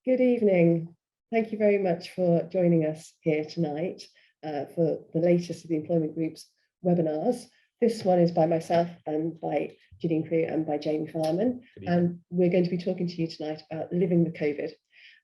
Good evening. Thank you very much for joining us here tonight for the latest of the Employment Group's webinars. This one is by myself and by Gillian and by Jamie Fireman. And we're going to be talking to you tonight about living with COVID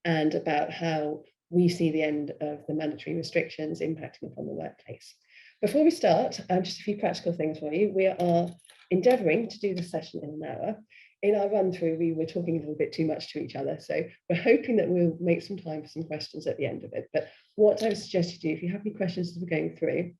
and about how we see the end of the mandatory restrictions impacting upon the workplace. Before we start, just a few practical things for you. We are endeavouring to do the session in an hour. In our run through, we were talking a little bit too much to each other. So we're hoping that we'll make some time for some questions at the end of it. But what I would suggest you do, if you have any questions as we're going through,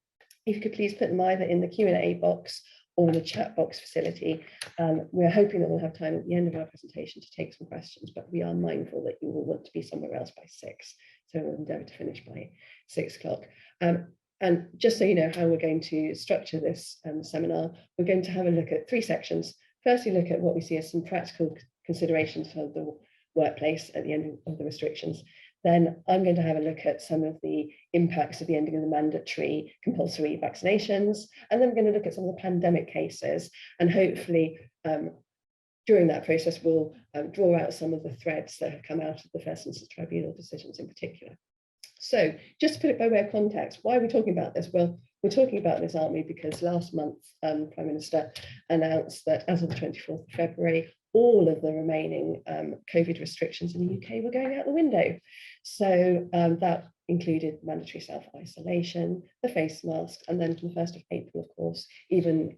if you could please put them either in the Q&A box or in the chat box facility. We're hoping that we'll have time at the end of our presentation to take some questions, but we are mindful that you will want to be somewhere else by 6. So we'll endeavour to finish by 6 o'clock. And just so you know how we're going to structure this seminar, we're going to have a look at 3 sections. Firstly, look at what we see as some practical considerations for the workplace at the end of the restrictions. Then I'm going to have a look at some of the impacts of the ending of the mandatory compulsory vaccinations. And then we're going to look at some of the pandemic cases. And hopefully, during that process, we'll draw out some of the threads that have come out of the first instance tribunal decisions in particular. So just to put it by way of context, why are we talking about this? Well, we're talking about this, aren't we? Because last month, Prime Minister announced that as of the 24th of February, all of the remaining COVID restrictions in the UK were going out the window. So that included mandatory self-isolation, the face mask, and then from the 1st of April, of course, even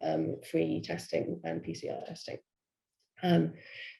free testing and PCR testing.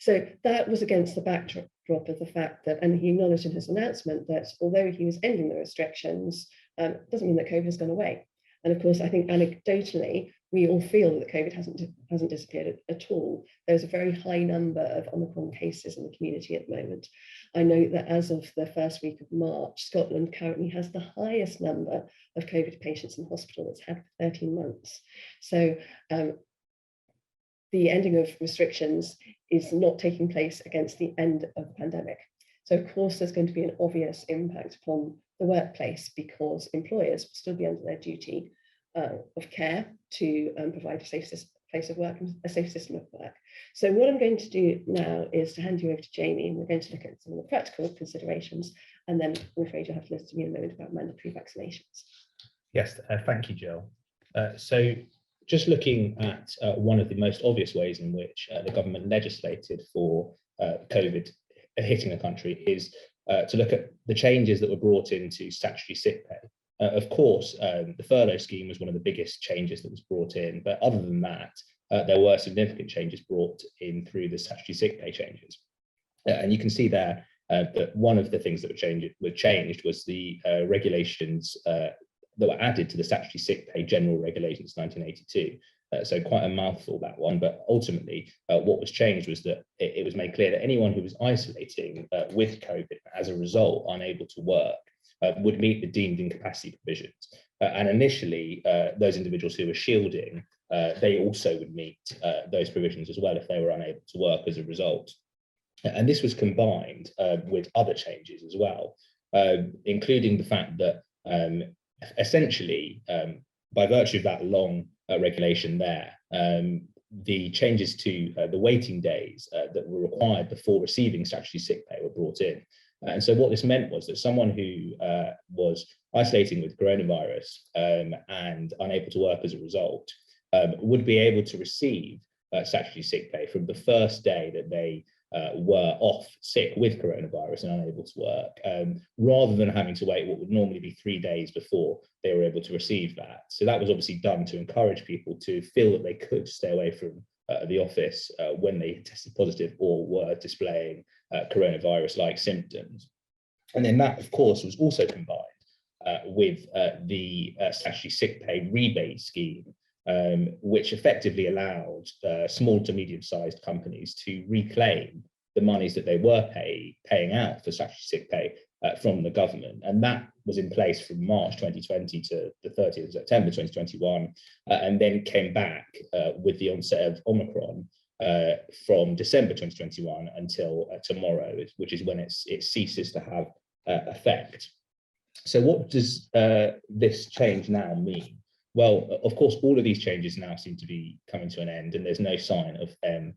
So that was against the backdrop of the fact that, and he acknowledged in his announcement that although he was ending the restrictions, doesn't mean that COVID has gone away. And of course, I think anecdotally, we all feel that COVID hasn't disappeared at all. There's a very high number of Omicron cases in the community at the moment. I know that as of the first week of March, Scotland currently has the highest number of COVID patients in hospital it's had for 13 months. So the ending of restrictions is not taking place against the end of the pandemic. So of course, there's going to be an obvious impact upon the workplace because employers will still be under their duty of care to provide a safe place of work and a safe system of work. So what I'm going to do now is to hand you over to Jamie, and we're going to look at some of the practical considerations, and then I'm afraid you'll have to listen to me in a moment about mandatory vaccinations. Yes, thank you, Jill. So just looking at one of the most obvious ways in which the government legislated for COVID hitting the country is to look at the changes that were brought into statutory sick pay. Of course, the furlough scheme was one of the biggest changes that was brought in, but other than that, there were significant changes brought in through the statutory sick pay changes. And you can see there that one of the things that were changed was the regulations that were added to the statutory sick pay general regulations 1982. So quite a mouthful, that one, but ultimately what was changed was that it was made clear that anyone who was isolating with COVID as a result unable to work would meet the deemed incapacity provisions. And initially, those individuals who were shielding, they also would meet those provisions as well if they were unable to work as a result. And this was combined with other changes as well, including the fact that essentially, by virtue of that long regulation there, the changes to the waiting days that were required before receiving statutory sick pay were brought in. And so what this meant was that someone who was isolating with coronavirus and unable to work as a result would be able to receive statutory sick pay from the first day that they were off sick with coronavirus and unable to work, rather than having to wait what would normally be 3 days before they were able to receive that. So that was obviously done to encourage people to feel that they could stay away from the office when they tested positive or were displaying coronavirus-like symptoms. And then that, of course, was also combined with the statutory sick pay rebate scheme, which effectively allowed small to medium-sized companies to reclaim the monies that they were paying out for statutory sick pay from the government. And that was in place from March 2020 to the 30th of September 2021, and then came back with the onset of Omicron from December 2021 until tomorrow, which is when it ceases to have effect. So what does this change now mean? Well, of course, all of these changes now seem to be coming to an end, and there's no sign of them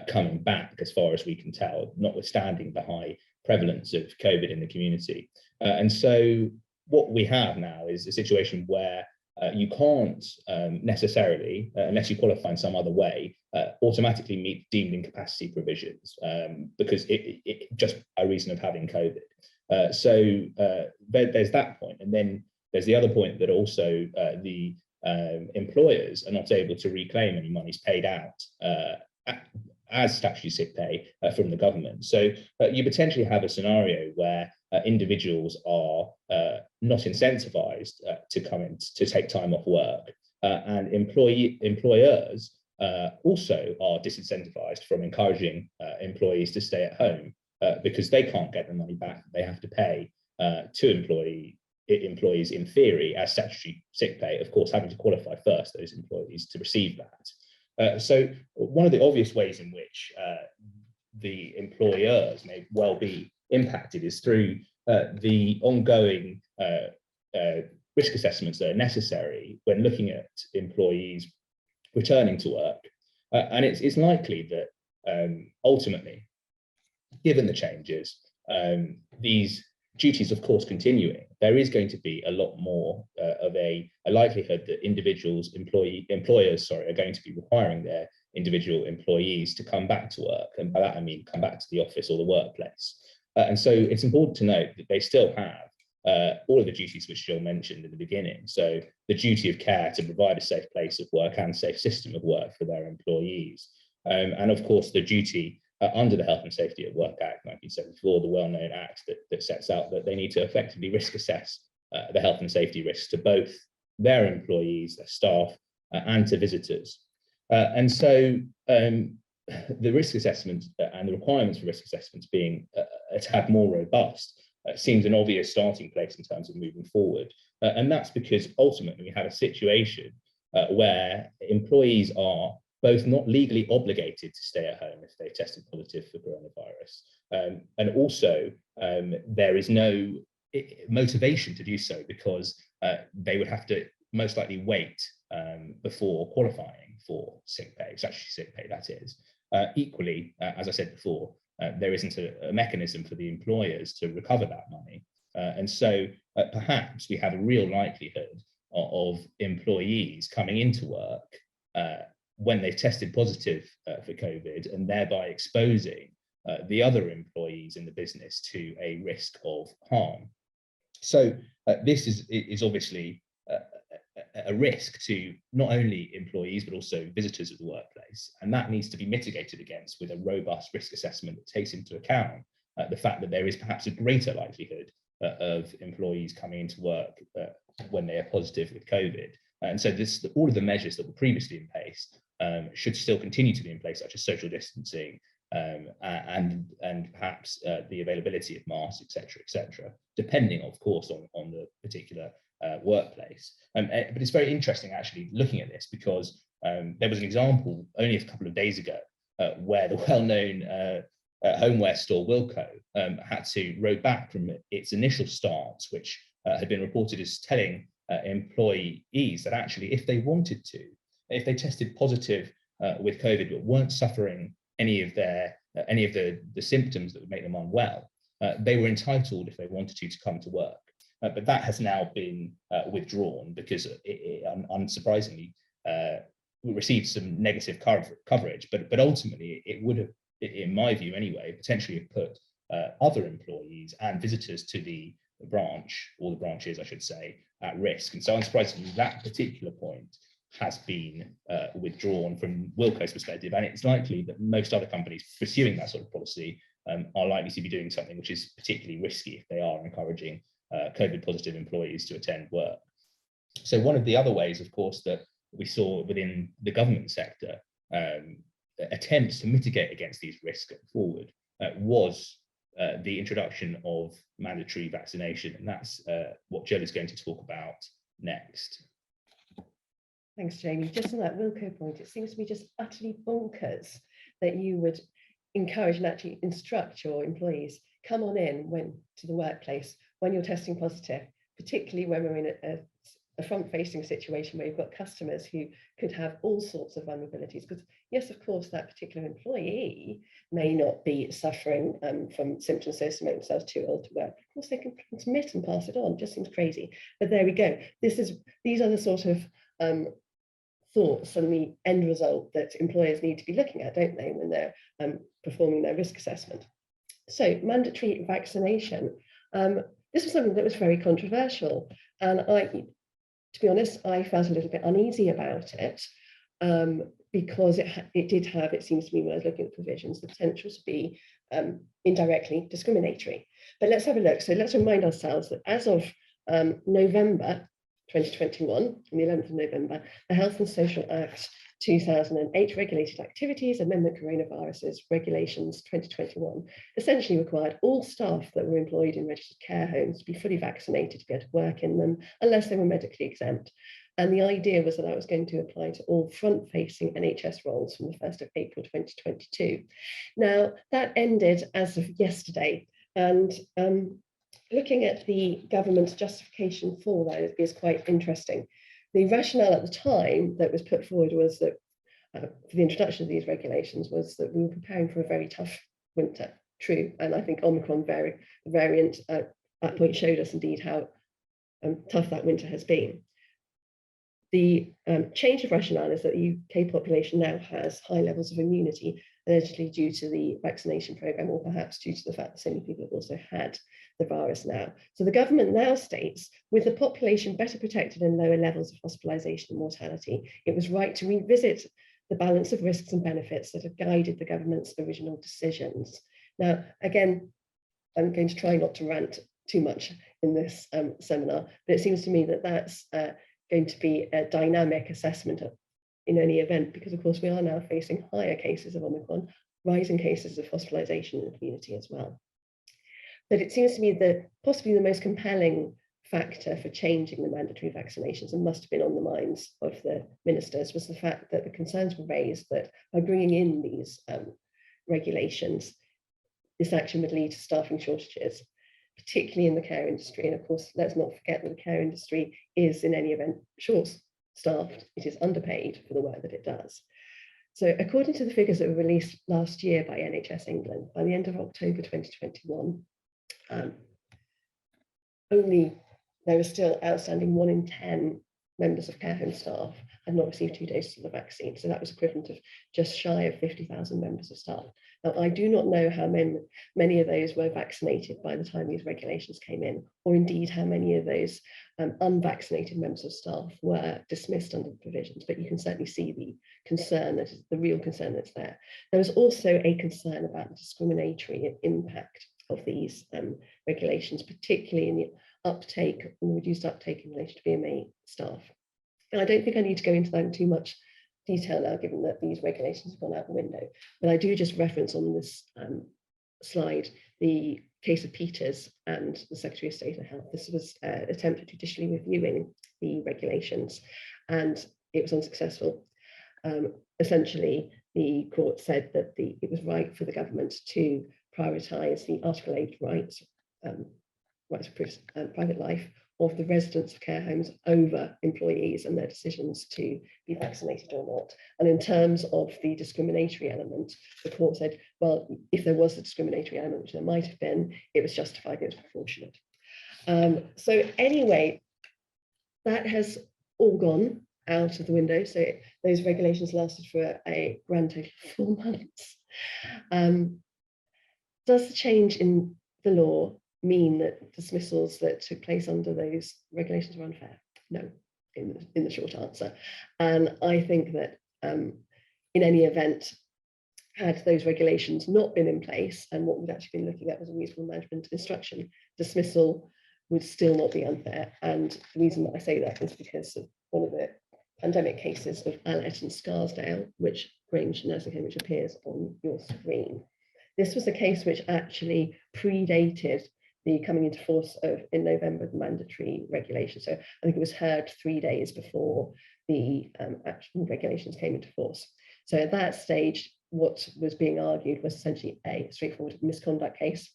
coming back as far as we can tell, notwithstanding the high prevalence of COVID in the community. And so what we have now is a situation where you can't necessarily, unless you qualify in some other way, automatically meet deemed incapacity provisions because it just by reason of having COVID. So there's that point. And then there's the other point that also the employers are not able to reclaim any monies paid out as statutory sick pay from the government. So you potentially have a scenario where individuals are not incentivized to come in to take time off work, and employers also are disincentivized from encouraging employees to stay at home because they can't get the money back they have to pay to employees in theory as statutory sick pay, of course, having to qualify first, those employees, to receive that. So one of the obvious ways in which the employers may well be impacted is through the ongoing risk assessments that are necessary when looking at employees returning to work. And it's likely that ultimately, given the changes, these duties, of course, continuing, there is going to be a lot more of a likelihood that employers are going to be requiring their individual employees to come back to work. And by that, I mean come back to the office or the workplace. And so it's important to note that they still have all of the duties which Jill mentioned in the beginning. So the duty of care to provide a safe place of work and safe system of work for their employees. And of course, the duty under the Health and Safety at Work Act 1974, the well-known act that sets out that they need to effectively risk assess the health and safety risks to both their employees, their staff, and to visitors. And so the risk assessment and the requirements for risk assessments being a tad more robust seems an obvious starting place in terms of moving forward. And that's because ultimately we have a situation where employees are both not legally obligated to stay at home if they've tested positive for coronavirus, and also there is no motivation to do so because they would have to most likely wait before qualifying for sick pay, statutory sick pay, that is. Equally, as I said before, there isn't a mechanism for the employers to recover that money. And so perhaps we have a real likelihood of employees coming into work when they've tested positive for COVID and thereby exposing the other employees in the business to a risk of harm. So this is obviously a risk to not only employees, but also visitors of the workplace. And that needs to be mitigated against with a robust risk assessment that takes into account the fact that there is perhaps a greater likelihood of employees coming into work when they are positive with COVID. And so all of the measures that were previously in place should still continue to be in place, such as social distancing and perhaps the availability of masks, et cetera, depending, of course, on the particular workplace. But it's very interesting actually looking at this because there was an example only a couple of days ago where the well-known homeware store Wilko had to row back from its initial stance, which had been reported as telling employees that actually if they wanted to, if they tested positive with COVID but weren't suffering any of the symptoms that would make them unwell, they were entitled, if they wanted to come to work. But that has now been withdrawn because it unsurprisingly received some negative coverage. But ultimately, it would have, in my view anyway, potentially have put other employees and visitors to the branch, or the branches, I should say, at risk. And so unsurprisingly, that particular point has been withdrawn from Wilko's perspective. And it's likely that most other companies pursuing that sort of policy are likely to be doing something which is particularly risky if they are encouraging COVID positive employees to attend work. So one of the other ways, of course, that we saw within the government sector attempts to mitigate against these risks going forward was the introduction of mandatory vaccination. And that's what Jill is going to talk about next. Thanks, Jamie. Just on that Wilko point, it seems to me just utterly bonkers that you would encourage and actually instruct your employees, come on in to the workplace when you're testing positive, particularly when we're in a front-facing situation where you've got customers who could have all sorts of vulnerabilities. Because yes, of course, that particular employee may not be suffering from symptoms so to make themselves too ill to work. Of course, they can transmit and pass it on. It just seems crazy. But there we go. These are the sort of thoughts and the end result that employers need to be looking at, don't they, when they're performing their risk assessment. So mandatory vaccination. This was something that was very controversial, and to be honest, I felt a little bit uneasy about it because it did have, it seems to me when I was looking at provisions, the potential to be indirectly discriminatory. But let's have a look. So let's remind ourselves that as of November 2021, on the 11th of November, the Health and Social Act 2008 Regulated Activities Amendment Coronaviruses Regulations 2021 essentially required all staff that were employed in registered care homes to be fully vaccinated to be able to work in them unless they were medically exempt. And the idea was that that was going to apply to all front-facing NHS roles from the 1st of April 2022. Now, that ended as of yesterday, and looking at the government's justification for that is quite interesting. The rationale at the time that was put forward was that for the introduction of these regulations was that we were preparing for a very tough winter. True, and I think Omicron variant at that point showed us indeed how tough that winter has been. The change of rationale is that the UK population now has high levels of immunity, allegedly due to the vaccination programme, or perhaps due to the fact that so many people have also had the virus now. So the government now states, with the population better protected and lower levels of hospitalisation and mortality, it was right to revisit the balance of risks and benefits that have guided the government's original decisions. Now, again, I'm going to try not to rant too much in this seminar, but it seems to me that that's going to be a dynamic assessment in any event, because of course we are now facing higher cases of Omicron, rising cases of hospitalisation in the community as well. But it seems to me that possibly the most compelling factor for changing the mandatory vaccinations, and must have been on the minds of the ministers, was the fact that the concerns were raised that by bringing in these regulations, this action would lead to staffing shortages, particularly in the care industry. And of course, let's not forget that the care industry is in any event short-staffed. It is underpaid for the work that it does. So according to the figures that were released last year by NHS England, by the end of October 2021, only there was still outstanding 1 in 10 members of care home staff had not received 2 doses of the vaccine. So that was equivalent of just shy of 50,000 members of staff. Now, I do not know how many of those were vaccinated by the time these regulations came in, or indeed how many of those unvaccinated members of staff were dismissed under the provisions, but you can certainly see the concern, that is the real concern that's there. There was also a concern about the discriminatory impact of these regulations, particularly in the uptake, and reduced uptake in relation to VMA staff. And I don't think I need to go into that in too much detail now, given that these regulations have gone out the window. But I do just reference on this slide the case of Peters and the Secretary of State for Health. This was an attempt at judicially reviewing the regulations, and it was unsuccessful. Essentially, the court said that it was right for the government to prioritise the Article 8 rights, rights of private life of the residents of care homes over employees and their decisions to be vaccinated or not. And in terms of the discriminatory element, the court said, well, if there was a discriminatory element, which there might have been, it was justified, it was proportionate. So anyway, that has all gone out of the window. So those regulations lasted for a grand total of 4 months. Does the change in the law mean that dismissals that took place under those regulations were unfair? No, in the short answer. And I think that in any event, had those regulations not been in place, and what we've actually been looking at was a reasonable management instruction, dismissal would still not be unfair. And the reason that I say that is because of one of the pandemic cases of Allet and Scarsdale, which Grange nursing home, which appears on your screen. This was a case which actually predated the coming into force of, in November, the mandatory regulation. So I think it was heard 3 days before the actual regulations came into force. So at that stage, what was being argued was essentially a straightforward misconduct case,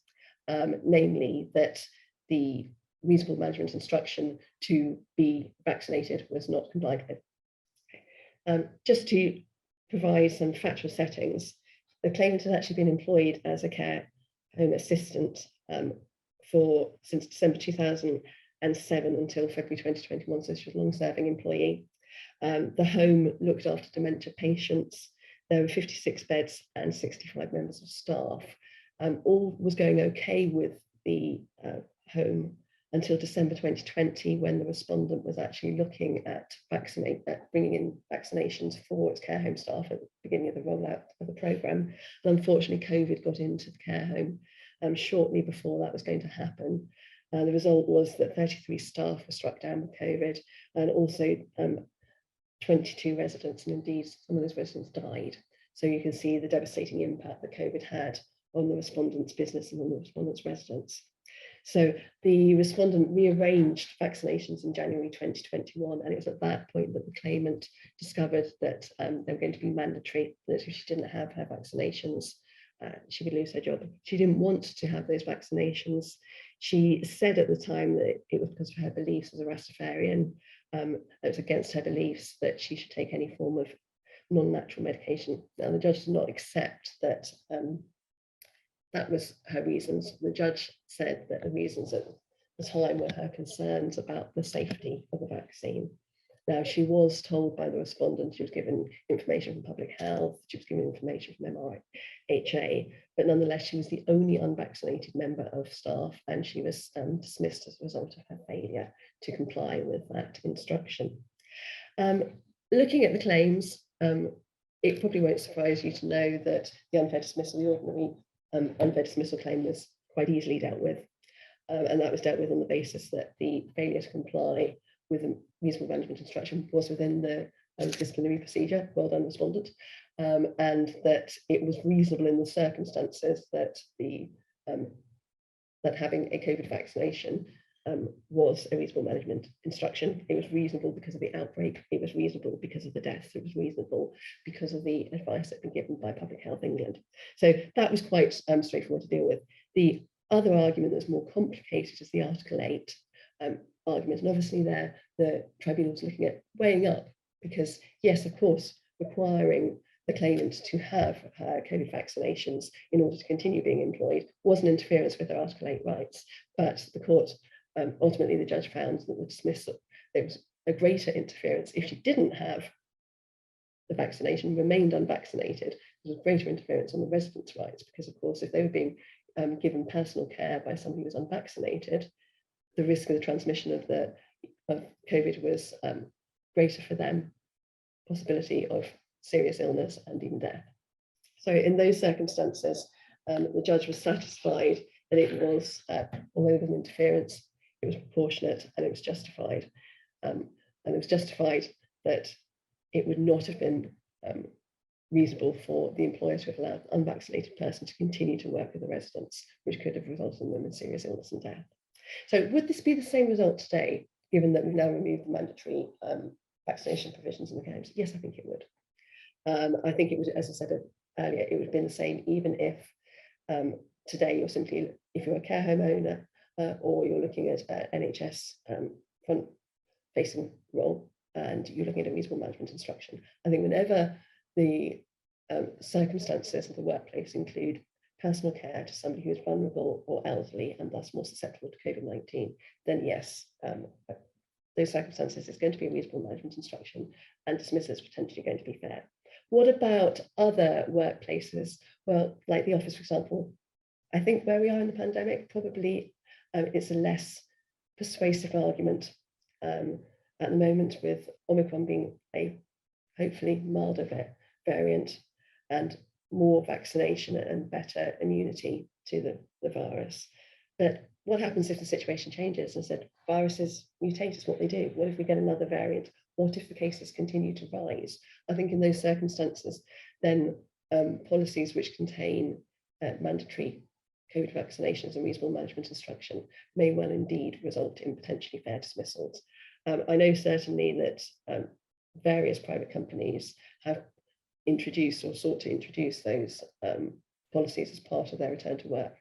namely that the reasonable management instruction to be vaccinated was not complied with. Just to provide some factual settings, the claimant had actually been employed as a care home assistant since December 2007 until February 2021, so she was a long-serving employee. The home looked after dementia patients. There were 56 beds and 65 members of staff. All was going okay with the home until December 2020, when the respondent was actually looking at bringing in vaccinations for its care home staff at the beginning of the rollout of the programme. And unfortunately, COVID got into the care home shortly before that was going to happen. The result was that 33 staff were struck down with COVID, and also 22 residents, and indeed some of those residents died. So you can see the devastating impact that COVID had on the respondent's business and on the respondent's residents. So the respondent rearranged vaccinations in January 2021, and it was at that point that the claimant discovered that they were going to be mandatory, that if she didn't have her vaccinations, she would lose her job. She didn't want to have those vaccinations. She said at the time that it was because of her beliefs as a Rastafarian. It was against her beliefs that she should take any form of non-natural medication. Now, the judge did not accept that that was her reasons. The judge said that the reasons at the time were her concerns about the safety of the vaccine. Now, she was told by the respondent, she was given information from public health, she was given information from MRHA, but nonetheless, she was the only unvaccinated member of staff, and she was dismissed as a result of her failure to comply with that instruction. Looking at the claims, it probably won't surprise you to know that the unfair dismissal, the ordinary unfair dismissal claim, was quite easily dealt with. And that was dealt with on the basis that the failure to comply with a reasonable management instruction was within the disciplinary procedure. Well done, respondent. And that it was reasonable in the circumstances that that having a COVID vaccination was a reasonable management instruction. It was reasonable because of the outbreak. It was reasonable because of the deaths. It was reasonable because of the advice that had been given by Public Health England. So that was quite straightforward to deal with. The other argument that's more complicated is the Article 8 argument. And obviously there, the tribunal was looking at weighing up, because yes, of course, requiring the claimant to have COVID vaccinations in order to continue being employed was an interference with their Article 8 rights. But the court, ultimately the judge found that the dismissal, there was a greater interference if she didn't have the vaccination, remained unvaccinated. There was greater interference on the residents' rights, because of course, if they were being given personal care by somebody who was unvaccinated, the risk of the transmission of COVID was greater for them, possibility of serious illness and even death. So in those circumstances, the judge was satisfied that it was, although there was an interference, it was proportionate and it was justified. And it was justified that it would not have been reasonable for the employer to have allowed an unvaccinated person to continue to work with the residents, which could have resulted in them in serious illness and death. So would this be the same result today, given that we've now removed the mandatory vaccination provisions in the games? Yes, I think it would. I think it would, as I said earlier, it would have been the same even if today you're simply, if you're a care home owner or you're looking at NHS front-facing role and you're looking at a reasonable management instruction. I think whenever the circumstances of the workplace include personal care to somebody who is vulnerable or elderly and thus more susceptible to COVID-19, then yes, those circumstances is going to be a reasonable management instruction, and dismissal is potentially going to be fair. What about other workplaces? Well, like the office, for example, I think where we are in the pandemic, probably it's a less persuasive argument at the moment, with Omicron being a hopefully milder variant and more vaccination and better immunity to the virus. But what happens if the situation changes? And said, viruses mutate, is what they do. What if we get another variant? What if the cases continue to rise? I think in those circumstances, then policies which contain mandatory COVID vaccinations and reasonable management instruction may well indeed result in potentially fair dismissals. I know certainly that various private companies have introduced or sought to introduce those policies as part of their return to work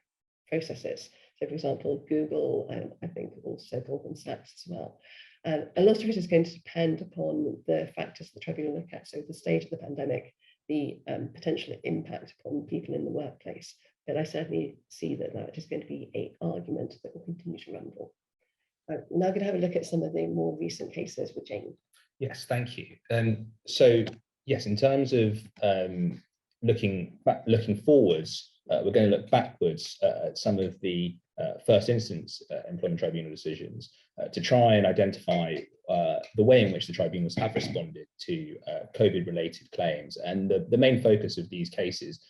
processes. So, for example, Google, and I think also Goldman Sachs as well. A lot of it is going to depend upon the factors the tribunal look at. So the stage of the pandemic, the potential impact upon people in the workplace. But I certainly see that that is going to be an argument that will continue to run for. I'm now going to have a look at some of the more recent cases with Jane. Yes, thank you. So yes, in terms of looking forwards, we're going to look backwards at some of the first instance employment tribunal decisions to try and identify the way in which the tribunals have responded to COVID-related claims. And the main focus of these cases,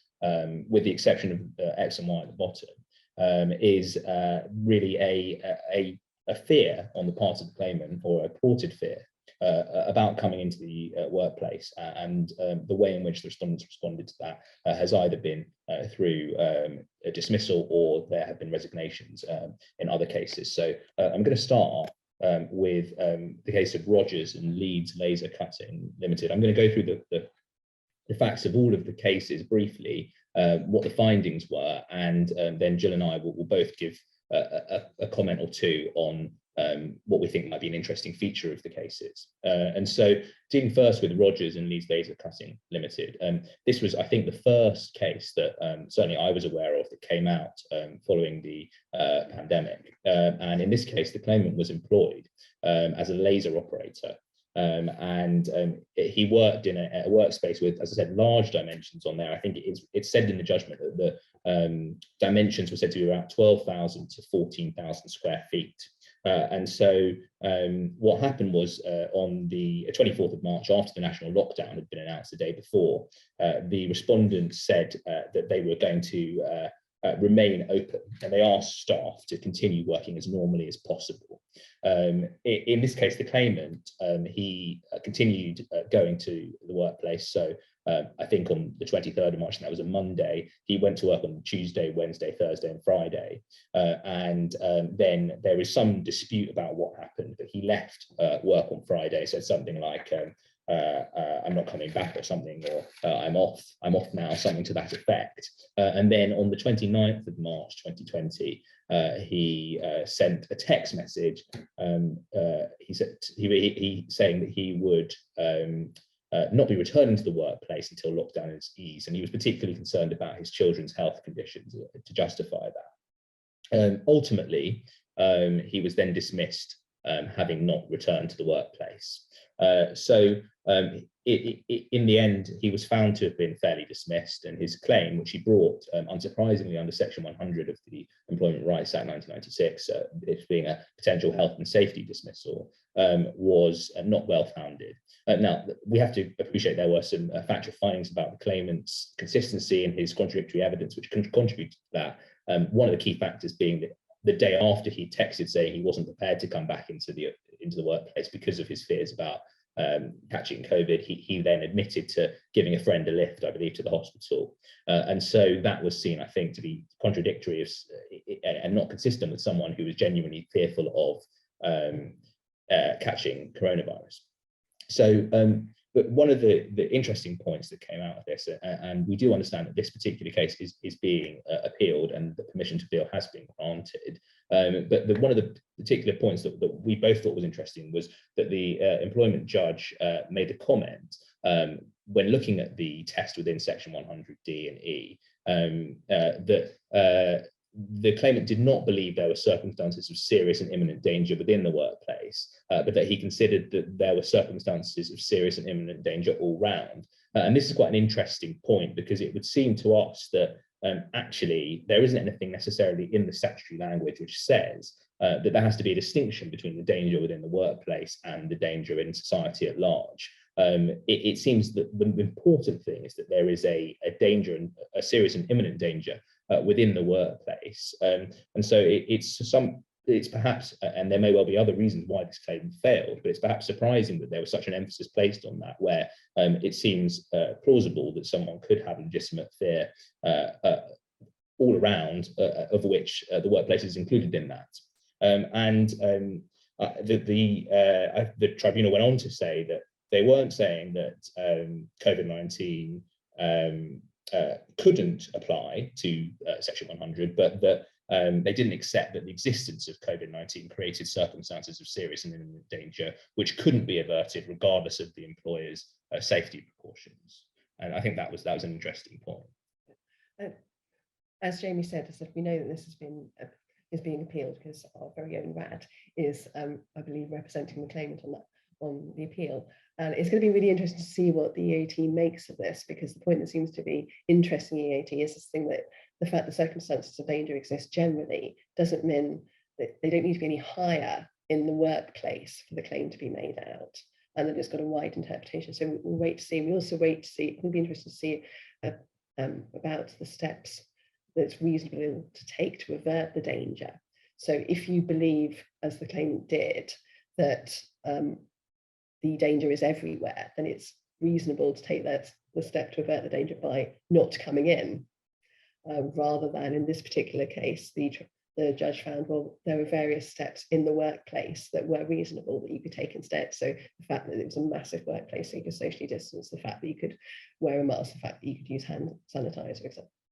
with the exception of X and Y at the bottom, is really a fear on the part of the claimant, or a purported fear, about coming into the workplace, and the way in which the respondents responded to that has either been through a dismissal, or there have been resignations in other cases. So I'm going to start with the case of Rogers and Leeds Laser Cutting Limited. I'm going to go through the facts of all of the cases briefly, what the findings were, and then Jill and I will both give a comment or two on what we think might be an interesting feature of the cases. And so, dealing first with Rogers and Leeds Laser Cutting Limited, this was, I think, the first case that certainly I was aware of that came out following the pandemic. And in this case, the claimant was employed as a laser operator. He worked in a workspace with, as I said, large dimensions on there. I think it's said in the judgment that the dimensions were said to be about 12,000 to 14,000 square feet. And so what happened was on the 24th of March, after the national lockdown had been announced the day before, the respondents said that they were going to remain open, and they asked staff to continue working as normally as possible. In this case, the claimant, he continued going to the workplace. So I think on the 23rd of March, and that was a Monday, he went to work on Tuesday, Wednesday, Thursday, and Friday. And then there was some dispute about what happened, but he left work on Friday, said something like, I'm not coming back, or something, or I'm off now, something to that effect. And then on the 29th of March 2020, he sent a text message. He said he saying that he would not be returning to the workplace until lockdown is eased, and he was particularly concerned about his children's health conditions to justify that. Ultimately, he was then dismissed, having not returned to the workplace. In the end, he was found to have been fairly dismissed, and his claim, which he brought, unsurprisingly, under Section 100 of the Employment Rights Act 1996, it being a potential health and safety dismissal, was not well founded. Now, we have to appreciate there were some factual findings about the claimant's consistency and his contradictory evidence, which contributed to that. One of the key factors being that the day after he texted saying he wasn't prepared to come back into the workplace because of his fears about catching COVID, he then admitted to giving a friend a lift, I believe, to the hospital. And so that was seen, I think, to be contradictory of, and not consistent with someone who was genuinely fearful of catching coronavirus. So but one of the interesting points that came out of this, and we do understand that this particular case is being appealed, and the permission to appeal has been granted. But one of the particular points that we both thought was interesting was that the employment judge made a comment when looking at the test within Section 100D and E, that the claimant did not believe there were circumstances of serious and imminent danger within the workplace, but that he considered that there were circumstances of serious and imminent danger all round. And this is quite an interesting point, because it would seem to us that actually there isn't anything necessarily in the statutory language which says that there has to be a distinction between the danger within the workplace and the danger in society at large. It seems that the important thing is that there is a danger, and a serious and imminent danger within the workplace. And so it's perhaps, and there may well be other reasons why this claim failed, but it's perhaps surprising that there was such an emphasis placed on that, where it seems plausible that someone could have legitimate fear all around, of which the workplace is included in that. The tribunal went on to say that they weren't saying that COVID-19 couldn't apply to Section 100, but that They didn't accept that the existence of COVID-19 created circumstances of serious and imminent danger, which couldn't be averted regardless of the employer's safety precautions. And I think that was an interesting point. As Jamie said, we know that this is being appealed because our very own RAD is, I believe, representing the claimant on the appeal. And it's going to be really interesting to see what the EAT makes of this, because the point that seems to be interesting EAT is this thing that the fact that circumstances of danger exist generally doesn't mean that they don't need to be any higher in the workplace for the claim to be made out, and that it's got a wide interpretation. So we'll wait to see. We also wait to see, it'll be interesting to see about the steps that's reasonable to take to avert the danger. So if you believe, as the claimant did, that the danger is everywhere, then it's reasonable to take the step to avert the danger by not coming in, rather than in this particular case, the judge found, well, there were various steps in the workplace that were reasonable that you could take instead. So the fact that it was a massive workplace, so you could socially distance, the fact that you could wear a mask, the fact that you could use hand sanitizer,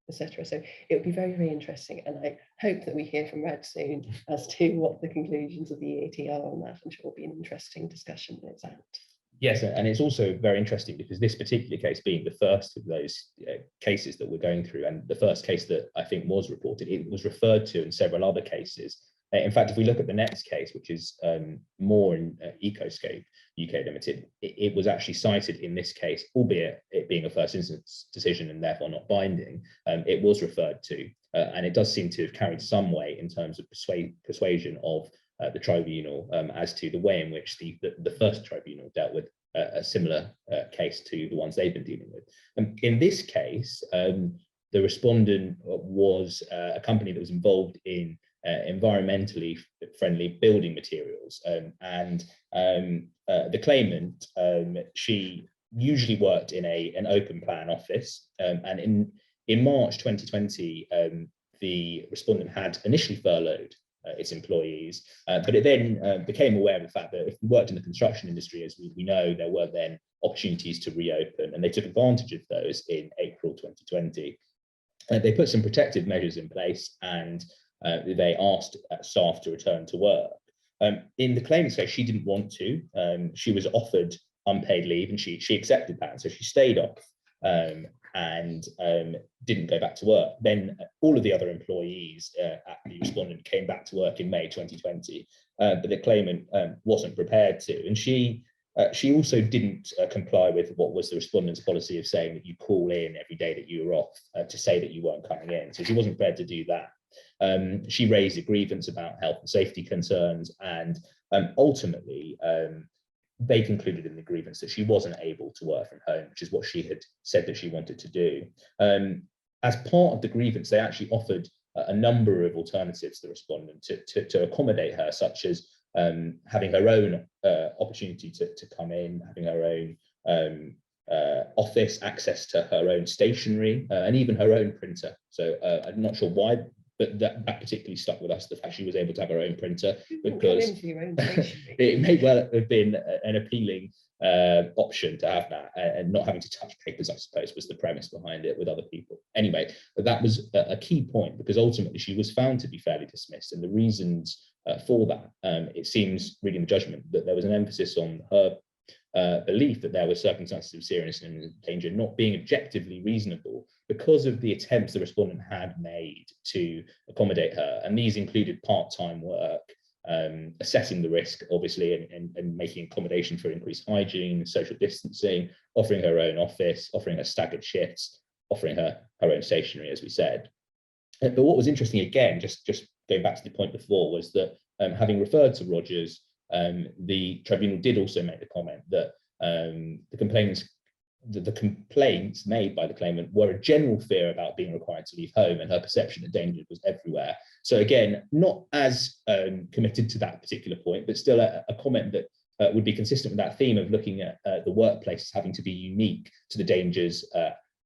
etc. So it would be very, very interesting. And I hope that we hear from RAD soon as to what the conclusions of the EAT are on that. I'm sure it will be an interesting discussion when it's out. Yes, and it's also very interesting because this particular case being the first of those cases that we're going through, and the first case that I think was reported, it was referred to in several other cases. In fact, if we look at the next case, which is more in Ecoscope UK Limited, it was actually cited in this case, albeit it being a first instance decision and therefore not binding, it was referred to, and it does seem to have carried some weight in terms of persuasion of the tribunal as to the way in which the first tribunal dealt with a similar case to the ones they've been dealing with. In this case, the respondent was a company that was involved in environmentally friendly building materials, and the claimant, she usually worked in an open plan office, and in March 2020, the respondent had initially furloughed its employees, but it then became aware of the fact that if you worked in the construction industry, as we know, there were then opportunities to reopen, and they took advantage of those in April 2020. They put some protective measures in place, and they asked staff to return to work. In the claimant's case, she didn't want to. She was offered unpaid leave, and she accepted that, so she stayed off and didn't go back to work. Then all of the other employees at the respondent came back to work in May 2020, but the claimant wasn't prepared to, and she also didn't comply with what was the respondent's policy of saying that you call in every day that you were off to say that you weren't coming in. So she wasn't prepared to do that. She raised a grievance about health and safety concerns, and ultimately they concluded in the grievance that she wasn't able to work from home, which is what she had said that she wanted to do. As part of the grievance, they actually offered a number of alternatives to the respondent to accommodate her, such as having her own opportunity to come in, having her own office, access to her own stationery, and even her own printer. So I'm not sure why, but that particularly stuck with us, the fact she was able to have her own printer, because it may well have been an appealing option to have that, and not having to touch papers, I suppose, was the premise behind it with other people. Anyway, that was a key point, because ultimately she was found to be fairly dismissed, and the reasons for that, it seems, reading the judgment, that there was an emphasis on her belief that there were circumstances of seriousness and danger not being objectively reasonable because of the attempts the respondent had made to accommodate her, and these included part-time work, assessing the risk, obviously, and making accommodation for increased hygiene, social distancing, offering her own office, offering her staggered shifts, offering her own stationery, as we said. But what was interesting, again, just going back to the point before, was that having referred to Rogers, the tribunal did also make the comment that the complaints made by the claimant were a general fear about being required to leave home, and her perception that danger was everywhere. So again, not as committed to that particular point, but still a comment that would be consistent with that theme of looking at the workplace as having to be unique to the dangers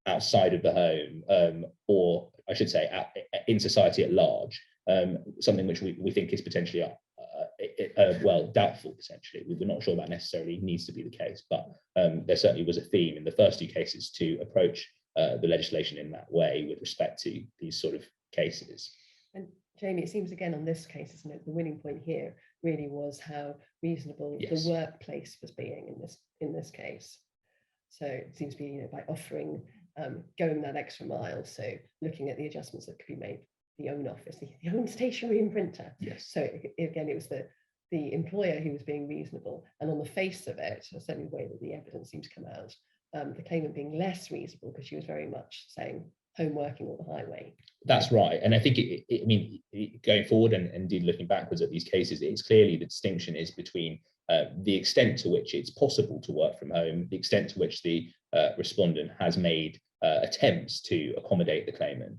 outside of the home, or I should say in society at large, something which we think is potentially well, doubtful, potentially. We're not sure that necessarily needs to be the case, but there certainly was a theme in the first two cases to approach the legislation in that way with respect to these sort of cases. And Jamie, it seems again on this case, isn't it? The winning point here really was how reasonable Yes. the workplace was being in this case. So it seems to be, you know, by offering, going that extra mile. So looking at the adjustments that could be made, the own office, the own stationery and printer. Yes. So again, it was the employer who was being reasonable, and on the face of it, certainly the way that the evidence seemed to come out, the claimant being less reasonable because she was very much saying home working or the highway. That's right. And I think, I mean, going forward and indeed looking backwards at these cases, it's clearly the distinction is between the extent to which it's possible to work from home, the extent to which the respondent has made attempts to accommodate the claimant.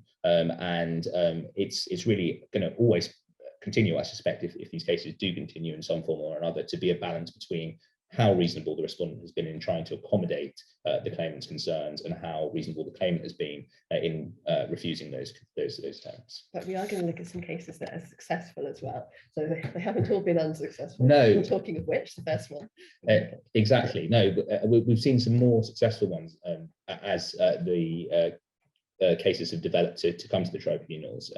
It's really going to always continue, I suspect, if these cases do continue in some form or another, to be a balance between how reasonable the respondent has been in trying to accommodate the claimant's concerns and how reasonable the claimant has been in refusing those attempts. But we are going to look at some cases that are successful as well. So they haven't all been unsuccessful. No. We're talking of which, the first one. Exactly. No, but we've seen some more successful ones as the cases have developed to come to the tribunals.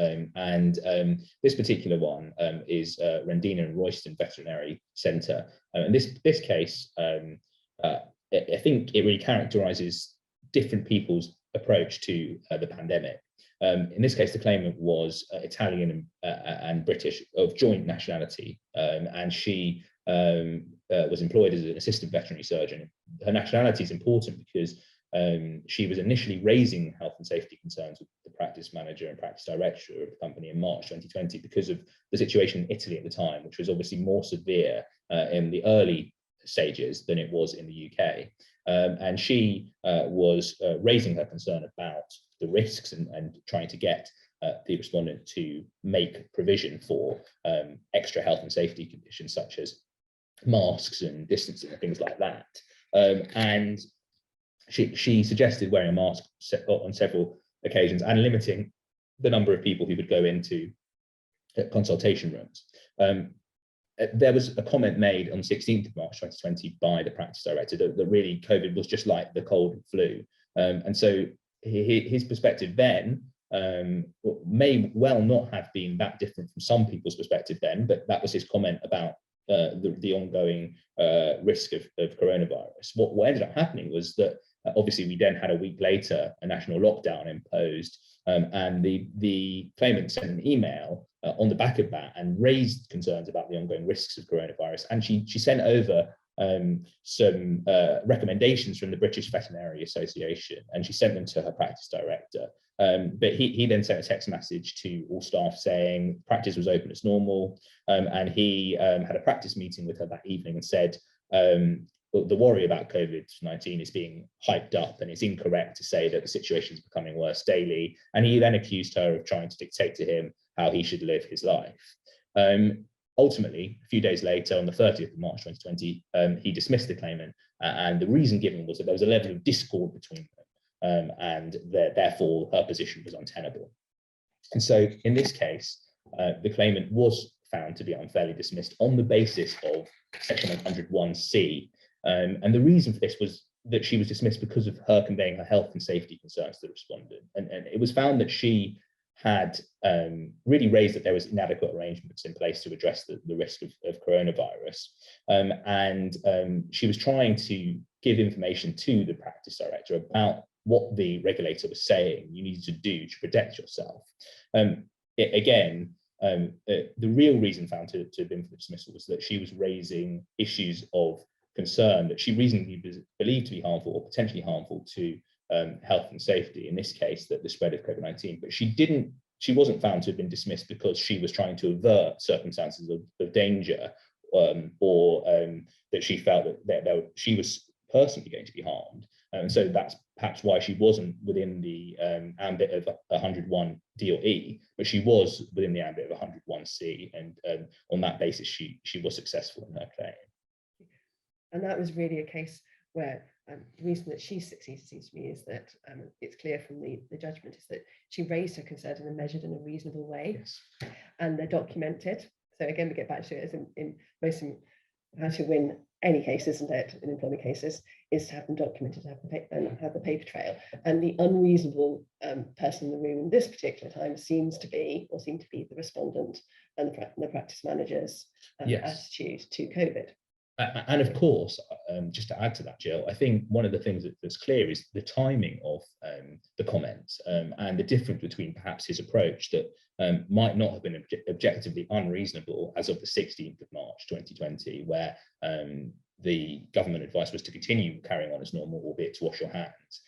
This particular one is Rendina and Royston Veterinary Centre. And this case, I think it really characterises different people's approach to the pandemic. In this case, the claimant was Italian and British of joint nationality, and she was employed as an assistant veterinary surgeon. Her nationality is important because she was initially raising health and safety concerns with the practice manager and practice director of the company in March 2020 because of the situation in Italy at the time, which was obviously more severe in the early stages than it was in the UK. And she was raising her concern about the risks and trying to get the respondent to make provision for extra health and safety conditions such as masks and distancing and things like that. And she suggested wearing a mask on several occasions and limiting the number of people who would go into consultation rooms. There was a comment made on 16th of March 2020 by the practice director that really COVID was just like the cold and flu. And so his perspective then may well not have been that different from some people's perspective then, but that was his comment about the ongoing risk of coronavirus. What ended up happening was that obviously we then had a week later a national lockdown imposed, and the claimant sent an email on the back of that and raised concerns about the ongoing risks of coronavirus. And she sent over some recommendations from the British Veterinary Association, and she sent them to her practice director. But he then sent a text message to all staff saying practice was open as normal, and he had a practice meeting with her that evening and said the worry about COVID-19 is being hyped up and it's incorrect to say that the situation is becoming worse daily. And he then accused her of trying to dictate to him how he should live his life. Ultimately, a few days later, on the 30th of March 2020, he dismissed the claimant, and the reason given was that there was a level of discord between them, and therefore her position was untenable. And so in this case, the claimant was found to be unfairly dismissed on the basis of section 101C. And the reason for this was that she was dismissed because of her conveying her health and safety concerns to the respondent. And it was found that she had really raised that there was inadequate arrangements in place to address the risk of coronavirus. And she was trying to give information to the practice director about what the regulator was saying you needed to do to protect yourself. The real reason found to have been for the dismissal was that she was raising issues of concern that she reasonably believed to be harmful or potentially harmful to health and safety, in this case, that the spread of COVID-19. But she wasn't found to have been dismissed because she was trying to avert circumstances of danger, or that she felt that she was personally going to be harmed. And so that's perhaps why she wasn't within the ambit of 101 D or E, but she was within the ambit of 101C. And on that basis, she was successful in her claim. And that was really a case where the reason that she succeeded, seems to me, is that it's clear from the judgment is that she raised her concerns and measured in a reasonable way. Yes. And they're documented. So again, we get back to it as in most how to win any case, isn't it, in employment cases, is to have them documented, and have the paper trail. And the unreasonable person in the room in this particular time seemed to be the respondent and the practice manager's attitude to COVID. And of course, just to add to that, Jill, I think one of the things that's clear is the timing of the comments and the difference between perhaps his approach that might not have been objectively unreasonable as of the 16th of March 2020, where the government advice was to continue carrying on as normal, albeit to wash your hands,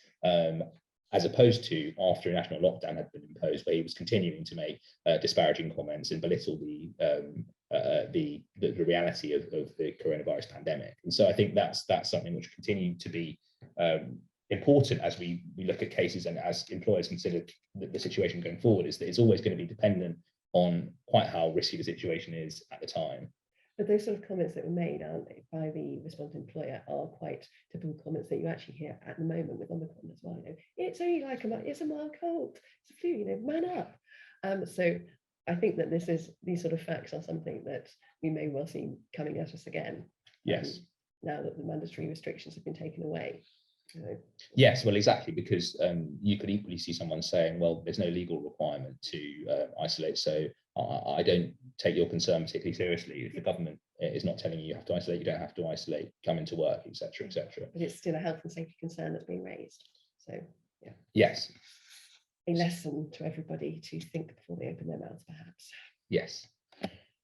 as opposed to after a national lockdown had been imposed, where he was continuing to make disparaging comments and belittle the reality of the coronavirus pandemic. And so I think that's something which continued to be important as we look at cases and as employers consider the situation going forward, is that it's always going to be dependent on quite how risky the situation is at the time. But those sort of comments that were made, aren't they, by the respondent employer, are quite typical comments that you actually hear at the moment with Omicron as well. You know, it's only like it's a mild cold, it's a flu, you know, man up. So I think that these sort of facts are something that we may well see coming at us again. Yes. Now that the mandatory restrictions have been taken away. Yes, well, exactly, because you could equally see someone saying, well, there's no legal requirement to isolate, so I don't take your concern particularly seriously. If the government is not telling you have to isolate, you don't have to isolate, come into work, etc., etc. But it's still a health and safety concern that's being raised. So, yeah. Yes. A lesson to everybody to think before they open their mouths, perhaps. Yes.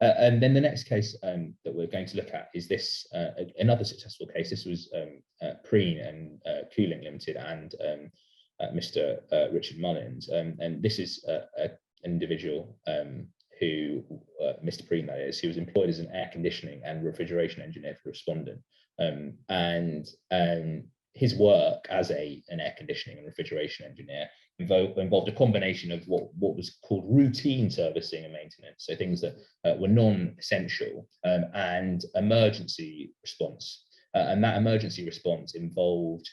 And then the next case that we're going to look at is this another successful case. This was Preen and Cooling Limited and Mr. Richard Mullins. And this is an individual who, Mr. Preen, that is, he was employed as an air conditioning and refrigeration engineer for Respondent. And his work as an air conditioning and refrigeration engineer involved a combination of what was called routine servicing and maintenance, so things that were non-essential, and emergency response. And that emergency response involved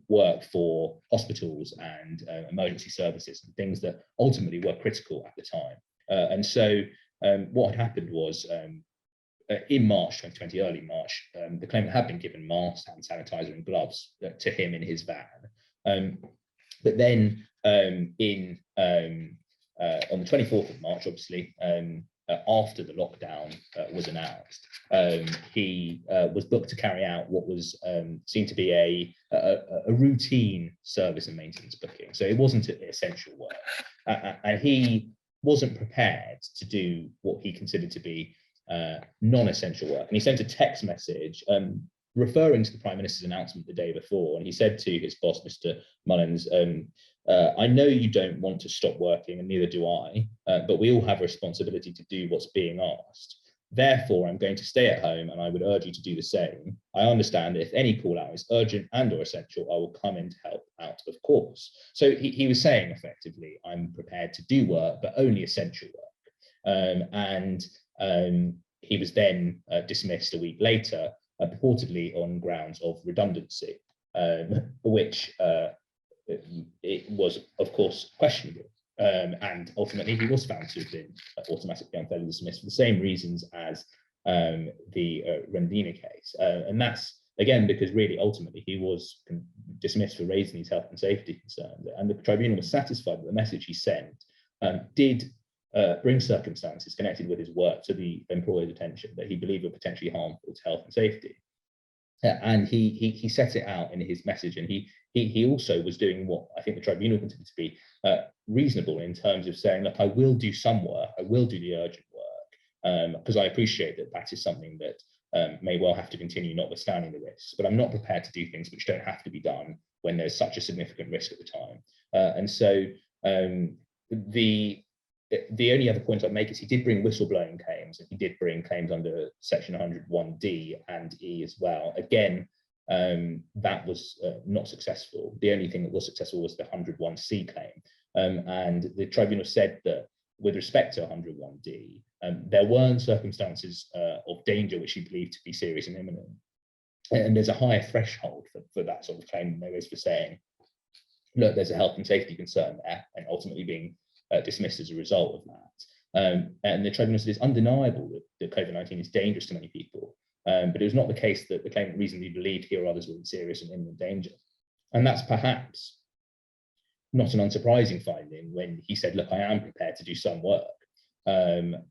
work for hospitals and emergency services and things that ultimately were critical at the time. And so what had happened was in March 2020, early March, the claimant had been given masks, hand sanitizer and gloves to him in his van. But then on the 24th of March, obviously, after the lockdown was announced, he was booked to carry out what was seen to be a routine service and maintenance booking. So it wasn't essential work. And he wasn't prepared to do what he considered to be non-essential work. And he sent a text message referring to the Prime Minister's announcement the day before. And he said to his boss, Mr. Mullins, I know you don't want to stop working, and neither do I, but we all have a responsibility to do what's being asked. Therefore, I'm going to stay at home, and I would urge you to do the same. I understand that if any call out is urgent and or essential, I will come in to help out, of course. So he was saying effectively, I'm prepared to do work, but only essential work. He was then dismissed a week later, purportedly on grounds of redundancy, which it was, of course, questionable. And ultimately, he was found to have been automatically unfairly dismissed for the same reasons as the Rendina case. And that's, again, because really, ultimately, he was dismissed for raising these health and safety concerns. And the tribunal was satisfied that the message he sent did bring circumstances connected with his work to the employer's attention that he believed were potentially harmful to health and safety. And he set it out in his message, and he also was doing what I think the tribunal considered to be reasonable in terms of saying, look, I will do some work, I will do the urgent work, because I appreciate that that is something that may well have to continue notwithstanding the risks, but I'm not prepared to do things which don't have to be done when there's such a significant risk at the time. And so the only other point I'd make is he did bring whistleblowing claims, and he did bring claims under section 101D and E as well. Again, that was not successful. The only thing that was successful was the 101C claim. And the tribunal said that with respect to 101D, there weren't circumstances of danger which he believed to be serious and imminent. And there's a higher threshold for that sort of claim than there is for saying, look, there's a health and safety concern there, and ultimately being dismissed as a result of that. And the tribunal said it's undeniable that COVID-19 is dangerous to many people, but it was not the case that the claimant reasonably believed he or others were in serious and imminent danger. And that's perhaps not an unsurprising finding when he said, look, I am prepared to do some work,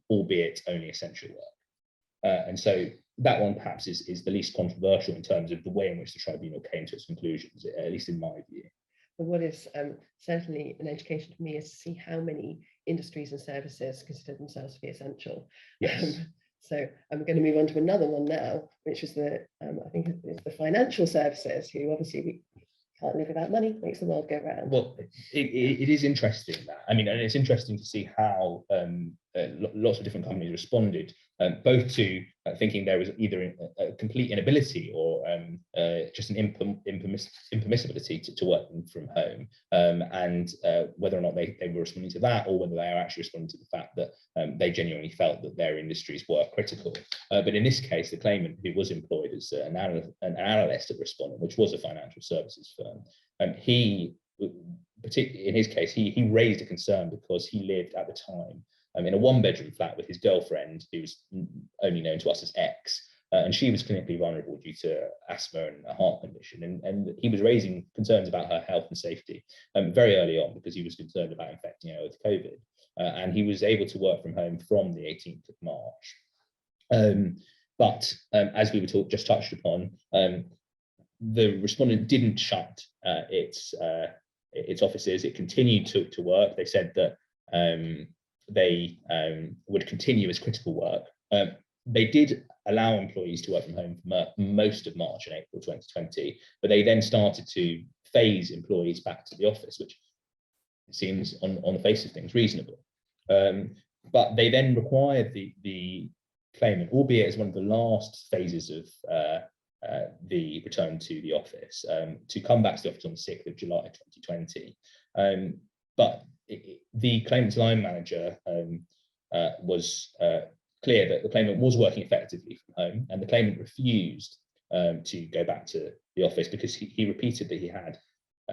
albeit only essential work. And so that one perhaps is the least controversial in terms of the way in which the tribunal came to its conclusions, at least in my view. But what is certainly an education for me is to see how many industries and services consider themselves to be essential. Yes. So I'm going to move on to another one now, which is the, I think it's the financial services, who obviously we can't live without money, makes the world go round. Well, it is interesting that, I mean, and it's interesting to see how lots of different companies responded, both to thinking there was either a complete inability or just an impermissibility to work from home, and whether or not they were responding to that, or whether they are actually responding to the fact that they genuinely felt that their industries were critical. But in this case, the claimant, who was employed as an analyst at Respondent, which was a financial services firm, he, particularly in his case, he raised a concern because he lived at the time in a one-bedroom flat with his girlfriend, who was only known to us as X, and she was clinically vulnerable due to asthma and a heart condition, and he was raising concerns about her health and safety very early on, because he was concerned about infecting her with COVID, and he was able to work from home from the 18th of March. But as we were just touched upon, the Respondent didn't shut its offices. It continued to work. They said that they would continue as critical work. They did allow employees to work from home for most of March and April 2020, but they then started to phase employees back to the office, which seems on the face of things reasonable. But they then required the claimant, albeit as one of the last phases of the return to the office, to come back to the office on the 6th of July 2020. But the claimant's line manager was clear that the claimant was working effectively from home, and the claimant refused to go back to the office because he repeated that he had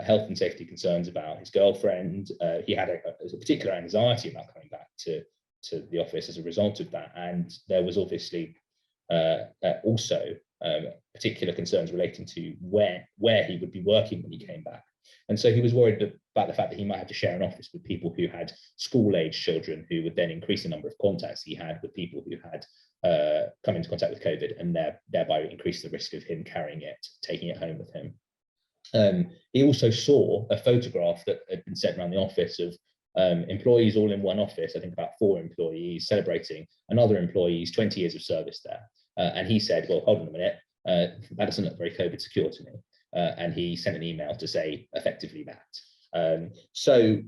health and safety concerns about his girlfriend. He had a particular anxiety about coming back to the office as a result of that, and there was obviously also particular concerns relating to where he would be working when he came back. And so he was worried about the fact that he might have to share an office with people who had school-age children, who would then increase the number of contacts he had with people who had come into contact with COVID, and thereby increase the risk of him carrying it, taking it home with him. He also saw a photograph that had been sent around the office of employees all in one office, I think about 4 employees, celebrating another employee's 20 years of service there. And he said, well, hold on a minute, that doesn't look very COVID secure to me. And he sent an email to say effectively that. So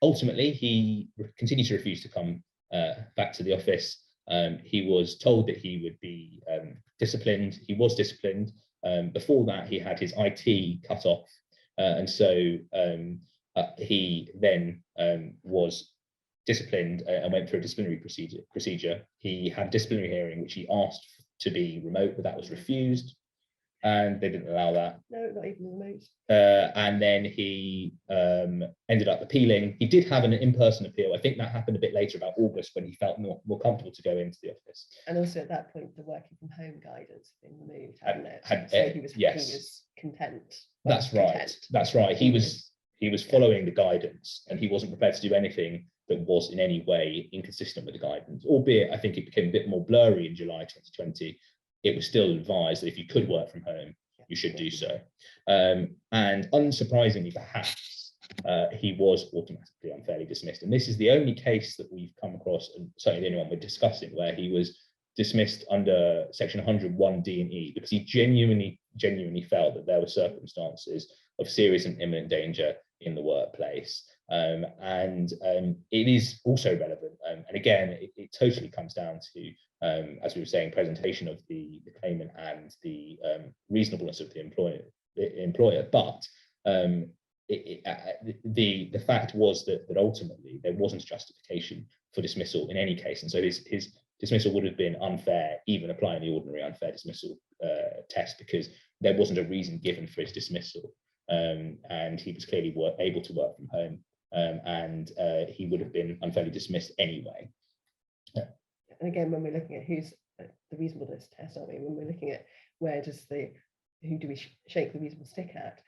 ultimately, he continued to refuse to come back to the office. He was told that he would be disciplined. He was disciplined. Before that, he had his IT cut off. And so he then was disciplined and went through a disciplinary procedure. He had a disciplinary hearing, which he asked to be remote, but that was refused, and they didn't allow that. No, not even remote. And then he ended up appealing. He did have an in-person appeal. I think that happened a bit later, about August, when he felt more comfortable to go into the office. And also at that point, the working from home guidance had been removed, hadn't it? So he was content. That's right. That's right. He was following the guidance, and he wasn't prepared to do anything that was in any way inconsistent with the guidance, albeit I think it became a bit more blurry in July 2020. It was still advised that if you could work from home, you should do so. And unsurprisingly, perhaps, he was automatically unfairly dismissed. And this is the only case that we've come across, and certainly the only one we're discussing, where he was dismissed under section 101 D and E, because he genuinely felt that there were circumstances of serious and imminent danger in the workplace. And it is also relevant. And again, it totally comes down to, as we were saying, presentation of the claimant and the reasonableness of the employer. But the fact was that ultimately there wasn't justification for dismissal in any case. And so his dismissal would have been unfair, even applying the ordinary unfair dismissal test, because there wasn't a reason given for his dismissal. And he was clearly able to work from home, and he would have been unfairly dismissed anyway. And again, when we're looking at who's the reasonableness test, aren't we? When we're looking at who do we shake the reasonable stick at,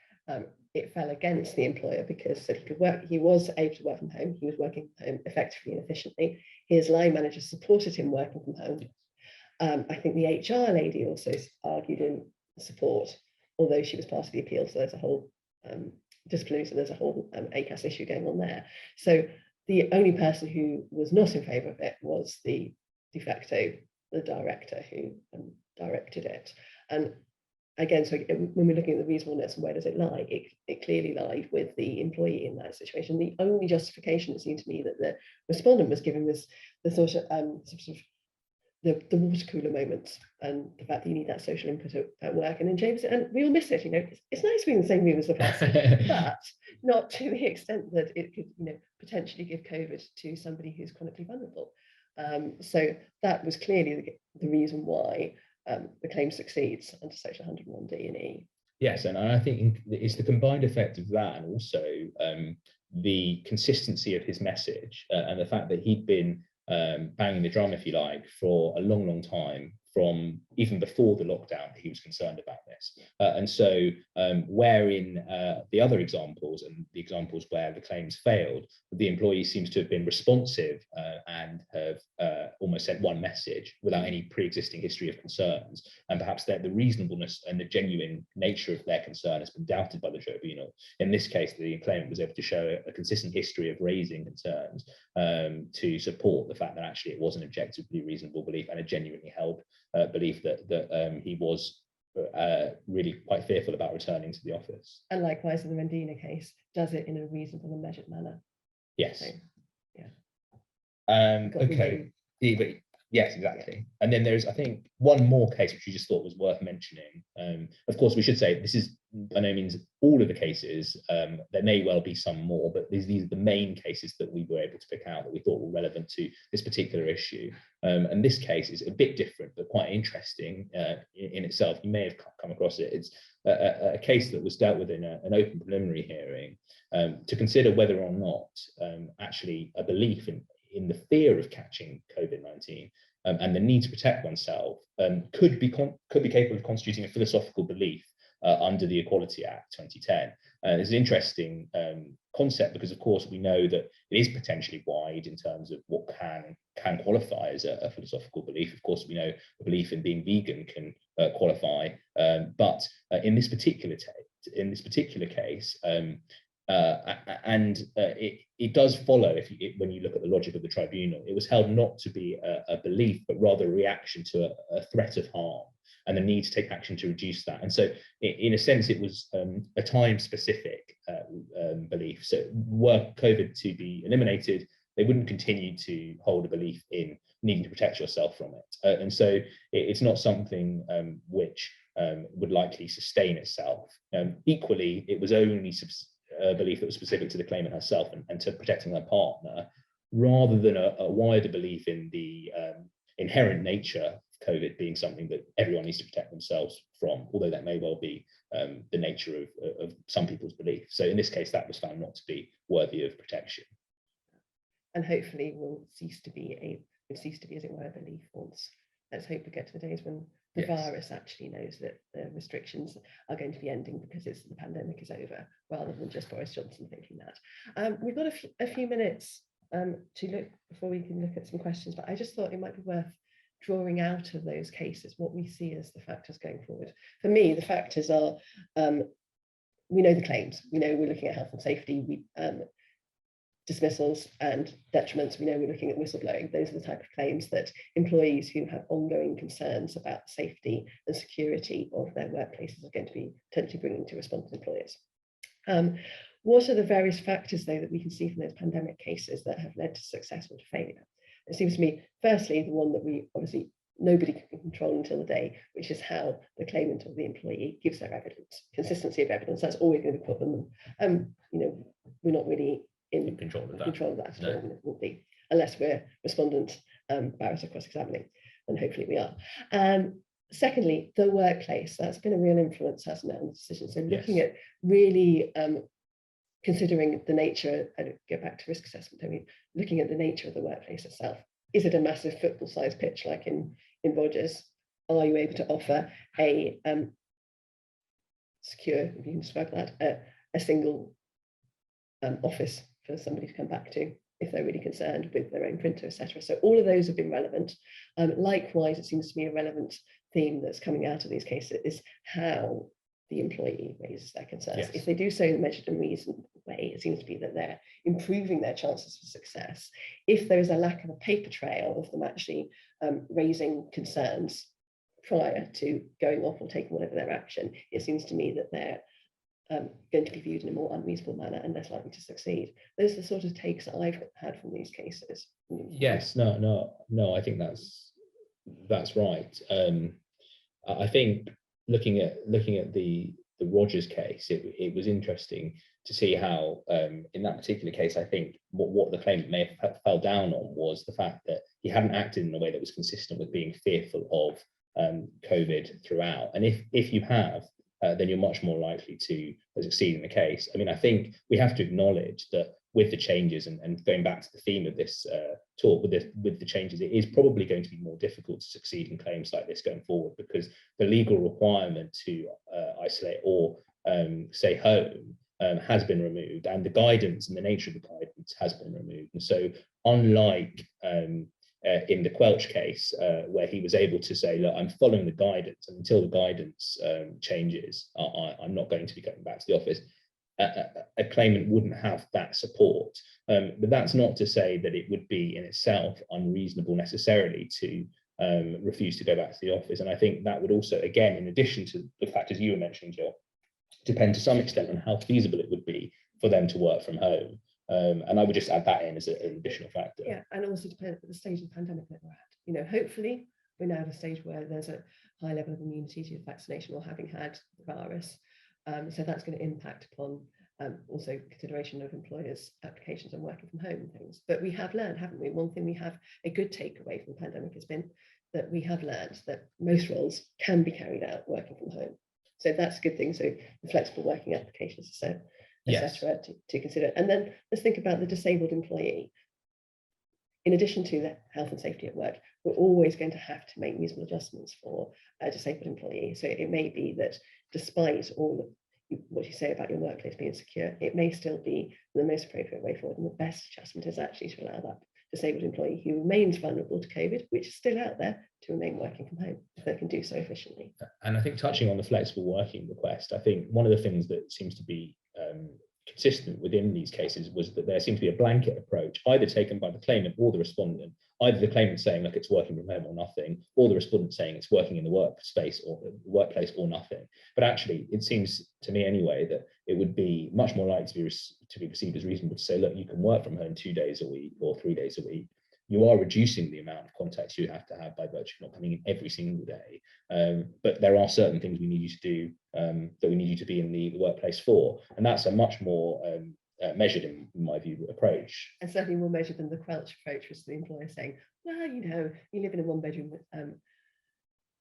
it fell against the employer because he could work. He was able to work from home. He was working from home effectively and efficiently. His line manager supported him working from home. I think the HR lady also argued in support, although she was part of the appeal. So there's a whole disciplinary, so there's a whole ACAS issue going on there. So the only person who was not in favour of it was the de facto, the director who directed it. And again, so when we're looking at the reasonableness and where does it lie, it clearly lied with the employee in that situation. The only justification, it seemed to me, that the respondent was given was the sort of the water cooler moments and the fact that you need that social input at work. And then James, and we all miss it, it's nice being in the same room as the person, but not to the extent that it could, potentially give COVID to somebody who's chronically vulnerable. So that was clearly the reason why the claim succeeds under section 101D and E. Yes, and I think it's the combined effect of that and also the consistency of his message and the fact that he'd been banging the drum, if you like, for a long, long time, from even before the lockdown, he was concerned about this. And so where in the other examples and the examples where the claims failed, the employee seems to have been responsive and have almost sent one message without any pre-existing history of concerns. And perhaps that the reasonableness and the genuine nature of their concern has been doubted by the tribunal. In this case, the claimant was able to show a consistent history of raising concerns to support the fact that actually it was an objectively reasonable belief and a genuinely held belief that he was really quite fearful about returning to the office. And likewise, in the Rendina case, does it in a reasonable and measured manner. Yes. So, yeah. Okay. Yes, exactly. And then there's, I think, one more case which we just thought was worth mentioning. Of course, we should say this is by no means all of the cases. There may well be some more, but these are the main cases that we were able to pick out that we thought were relevant to this particular issue. And this case is a bit different, but quite interesting in itself. You may have come across it. It's a case that was dealt with in an open preliminary hearing to consider whether or not actually a belief in the fear of catching COVID-19 and the need to protect oneself could be capable of constituting a philosophical belief under the Equality Act 2010. It's an interesting concept because, of course, we know that it is potentially wide in terms of what can qualify as a philosophical belief. Of course, we know a belief in being vegan can qualify, but in this particular case, it does follow, when you look at the logic of the tribunal, it was held not to be a belief, but rather a reaction to a threat of harm and the need to take action to reduce that. And so in a sense, it was a time-specific belief. So were COVID to be eliminated, they wouldn't continue to hold a belief in needing to protect yourself from it. And so it's not something which would likely sustain itself. Equally, it was only a belief that was specific to the claimant herself and to protecting her partner, rather than a wider belief in the inherent nature of COVID being something that everyone needs to protect themselves from, although that may well be the nature of some people's belief. So in this case, that was found not to be worthy of protection. And hopefully will cease to be, as it were, a belief once. Let's hope we get to the days when the virus actually knows that the restrictions are going to be ending because the pandemic is over, rather than just Boris Johnson thinking that. We've got a few minutes to look before we can look at some questions, but I just thought it might be worth drawing out of those cases what we see as the factors going forward. For me, the factors are, we know the claims, we know we're looking at health and safety, dismissals and detriments, we know we're looking at whistleblowing. Those are the type of claims that employees who have ongoing concerns about the safety and security of their workplaces are going to be potentially bringing to responsible employers. What are the various factors, though, that we can see from those pandemic cases that have led to success or to failure? It seems to me, firstly, the one that we obviously nobody can control until the day, which is how the claimant or the employee gives their evidence. Consistency of evidence, that's always going to be a problem. We're not really in control of that at all. It won't be, unless we're respondent barrister cross-examining, and hopefully we are. Secondly, the workplace, that's been a real influence, hasn't it, on the decision. So looking at really considering the nature, and go back to risk assessment, looking at the nature of the workplace itself. Is it a massive football-sized pitch like in in Rogers, are you able to offer a secure, if you can describe that, a single office for somebody to come back to if they're really concerned with their own printer, etc. So all of those have been relevant. Likewise, it seems to me a relevant theme that's coming out of these cases is how the employee raises their concerns. Yes. If they do so in a measured and reasonable way, it seems to be that they're improving their chances for success. If there is a lack of a paper trail of them actually raising concerns prior to going off or taking whatever their action, it seems to me that they're going to be viewed in a more unreasonable manner and less likely to succeed. Those are the sort of takes that I've had from these cases. Yes, no, I think that's right. I think looking at the Rogers case, it was interesting to see how in that particular case, I think what the claimant may have fell down on was the fact that he hadn't acted in a way that was consistent with being fearful of COVID throughout. And if you have, then you're much more likely to succeed in the case. I mean, I think we have to acknowledge that with the changes and going back to the theme of this talk, with the changes, it is probably going to be more difficult to succeed in claims like this going forward, because the legal requirement to isolate or stay home has been removed, and the guidance and the nature of the guidance has been removed. And so unlike in the Quelch case, where he was able to say, look, I'm following the guidance, and until the guidance changes, I'm not going to be going back to the office. A claimant wouldn't have that support. But that's not to say that it would be in itself unreasonable necessarily to refuse to go back to the office. And I think that would also, again, in addition to the factors you were mentioning, Jill, depend to some extent on how feasible it would be for them to work from home. And I would just add that in as an additional factor. Yeah, and also depend on the stage of the pandemic that we're at. You know, hopefully we're now at a stage where there's a high level of immunity to vaccination or having had the virus. So that's going to impact upon also consideration of employers' applications on working from home and things. But we have learned, haven't we? One thing we have a good takeaway from the pandemic has been that we have learned that most roles can be carried out working from home. So that's a good thing. So the flexible working applications, so etc. to consider. And then let's think about the disabled employee. In addition to the health and safety at work, we're always going to have to make reasonable adjustments for a disabled employee. So it may be that despite all what you say about your workplace being secure, it may still be the most appropriate way forward. And the best adjustment is actually to allow that disabled employee who remains vulnerable to COVID, which is still out there, to remain working from home if they can do so efficiently. And I think touching on the flexible working request, I think one of the things that seems to be consistent within these cases was that there seemed to be a blanket approach, either taken by the claimant or the respondent, either the claimant saying, look, it's working from home or nothing, or the respondent saying it's working in the workspace or the workplace or nothing. But actually, it seems to me anyway that it would be much more likely to be perceived as reasonable to say, look, you can work from home 2 days a week or 3 days a week. You are reducing the amount of contacts you have to have by virtue of not coming in every single day. But there are certain things we need you to do that we need you to be in the workplace for. And that's a much more measured, in my view, approach. And certainly more measured than the Quelch approach, was the employer saying, well, you know, you live in a one-bedroom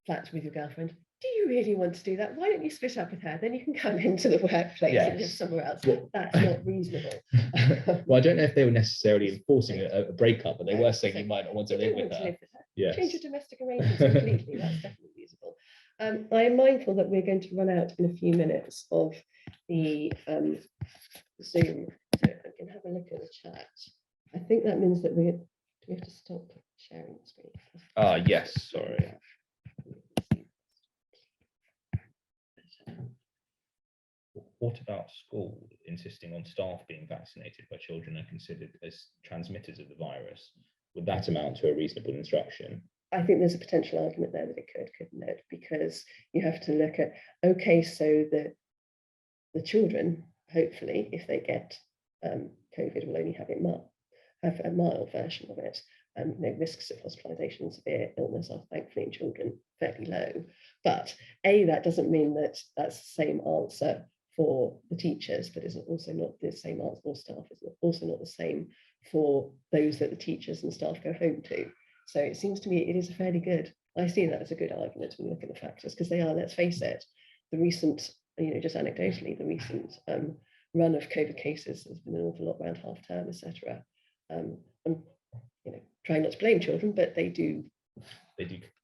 flat with your girlfriend. Do you really want to do that? Why don't you split up with her? Then you can come into the workplace and live somewhere else. Well, that's not reasonable. Well, I don't know if they were necessarily enforcing a breakup, but they were saying you might not want to live with her. Yes. Change your domestic arrangements completely. That's definitely feasible. I am mindful that we're going to run out in a few minutes of the Zoom, so I can have a look at the chat. I think that means that do we have to stop sharing the screen? Yes, sorry. What about school insisting on staff being vaccinated where children are considered as transmitters of the virus? Would that amount to a reasonable instruction? I think there's a potential argument there that it could, couldn't it? Because you have to look at, okay, so the children, hopefully, if they get COVID, will only have a mild version of it. And risks of hospitalisation and severe illness are thankfully in children fairly low. But that doesn't mean that that's the same answer for the teachers, but is also not the same answer for staff. It's also not the same for those that the teachers and staff go home to. So it seems to me it is a fairly good, I see that as a good argument when you look at the factors, because they are, let's face it, the recent, just anecdotally, the recent run of COVID cases has been an awful lot around half term, etc. I'm trying not to blame children, but they do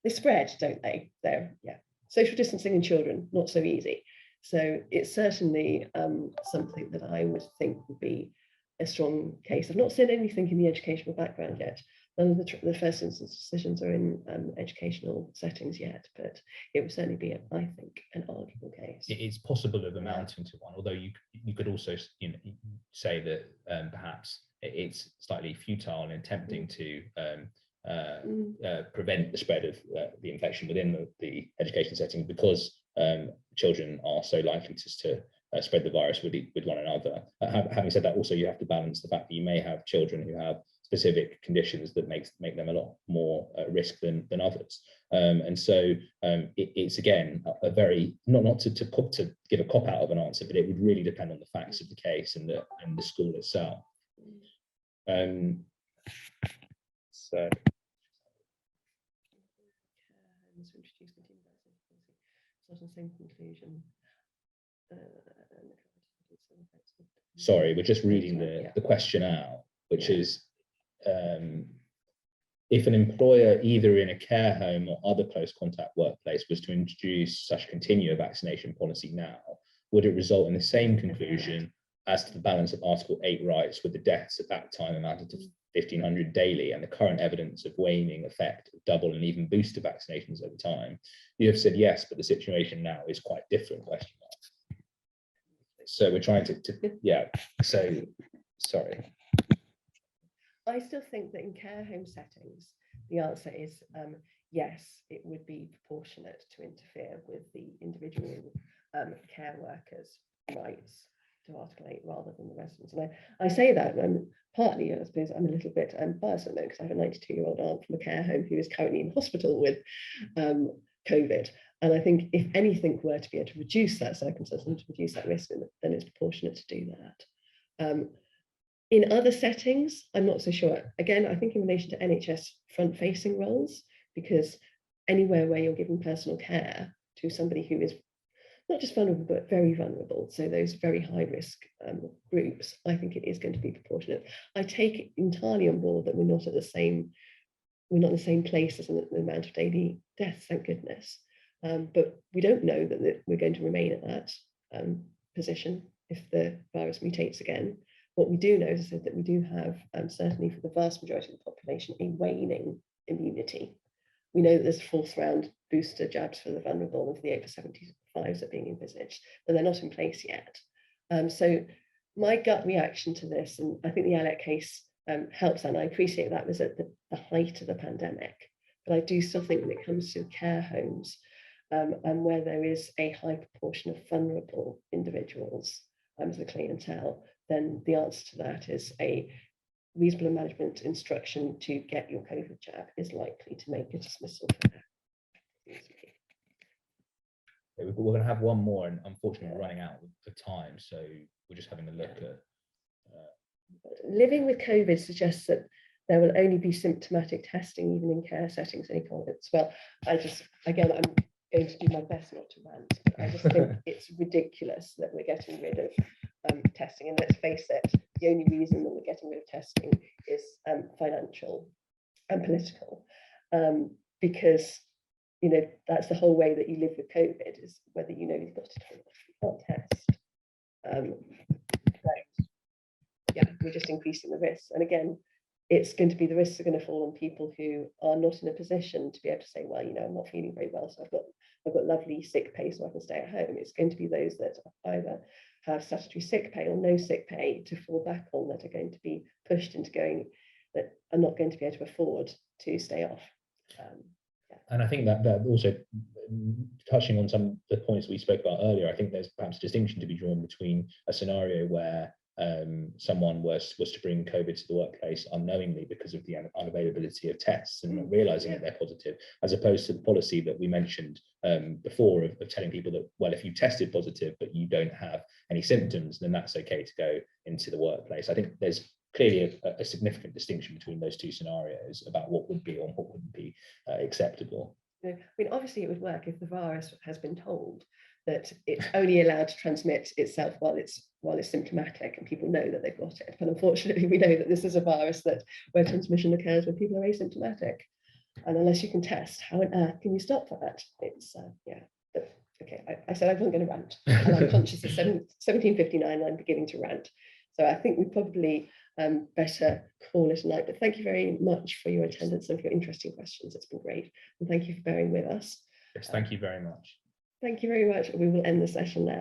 they spread, don't they? Yeah. Social distancing in children, not so easy. So it's certainly something that I would think would be a strong case. I've not seen anything in the educational background yet. None of the first instance decisions are in educational settings yet, but it would certainly be, I think, an arguable case. It's possible of amounting to one, although you could also say that perhaps it's slightly futile and tempting to prevent the spread of the infection within the education setting, because children are so likely to spread the virus with one another. Having said that, also you have to balance the fact that you may have children who have specific conditions that make them a lot more at risk than others, and so it's again a very not to give a cop out of an answer, but it would really depend on the facts of the case and the school itself. So. Same conclusion. Sorry, we're just reading the question out, which is if an employer either in a care home or other close contact workplace was to introduce such continue a vaccination policy now, would it result in the same conclusion as to the balance of Article 8 rights, with the deaths at that time amounted to 1,500 daily and the current evidence of waning effect of double and even booster vaccinations over time? You have said yes, but the situation now is quite different, question mark. So we're trying to yeah, so sorry. I still think that in care home settings, the answer is yes, it would be proportionate to interfere with the individual care workers' rights to Article 8 rather than the residents. And I say that partly, I suppose, I'm a little bit biased at the moment because I have a 92-year-old aunt from a care home who is currently in hospital with COVID. And I think if anything were to be able to reduce that circumstance and to reduce that risk, then it's proportionate to do that. In other settings, I'm not so sure. Again, I think in relation to NHS front-facing roles, because anywhere where you're giving personal care to somebody who is not just vulnerable, but very vulnerable, so those very high-risk groups, I think it is going to be proportionate. I take entirely on board that we're not in the same place as the amount of daily deaths, thank goodness. But we don't know that we're going to remain at that position if the virus mutates again. What we do know is that we do have, certainly for the vast majority of the population, a waning immunity. We know that there's fourth round booster jabs for the vulnerable and for the over 75s are being envisaged, but they're not in place yet. So my gut reaction to this, and I think the Alec case helps, and I appreciate that was at the height of the pandemic, but I do still think when it comes to care homes and where there is a high proportion of vulnerable individuals as the clientele, then the answer to that is a reasonable management instruction to get your COVID jab is likely to make a dismissal. We're going to have one more, and unfortunately we're running out of time, so we're just having a look at. Living with COVID suggests that there will only be symptomatic testing, even in care settings. Any comments? Well, I'm going to do my best not to rant, but I just think it's ridiculous that we're getting rid of testing. And let's face it, the only reason that we're getting rid of testing is financial and political, because that's the whole way that you live with COVID, is whether you know you've got it or not. You can't test. Yeah, we're just increasing the risks. And again, it's going to be, the risks are going to fall on people who are not in a position to be able to say, well, I'm not feeling very well, so I've got lovely sick pay so I can stay at home. It's going to be those that either have statutory sick pay or no sick pay to fall back on, that are going to be pushed into going, that are not going to be able to afford to stay off. And I think that also, touching on some of the points we spoke about earlier, I think there's perhaps a distinction to be drawn between a scenario where someone was to bring COVID to the workplace unknowingly because of the unavailability of tests and not realizing that they're positive, as opposed to the policy that we mentioned before of telling people that, well, if you tested positive but you don't have any symptoms, then that's okay to go into the workplace. I think there's clearly a significant distinction between those two scenarios about what would be or what wouldn't be acceptable. I mean, obviously it would work if the virus has been told that it's only allowed to transmit itself while it's symptomatic and people know that they've got it. But unfortunately, we know that this is a virus where transmission occurs when people are asymptomatic. And unless you can test, how on earth can you stop that? It's, yeah, but okay, I said I wasn't going to rant, and I'm conscious of 17:59 and I'm beginning to rant. So I think we probably better call it a night. But thank you very much for your attendance and for your interesting questions. It's been great. And thank you for bearing with us. Yes, thank you very much. Thank you very much. We will end the session now.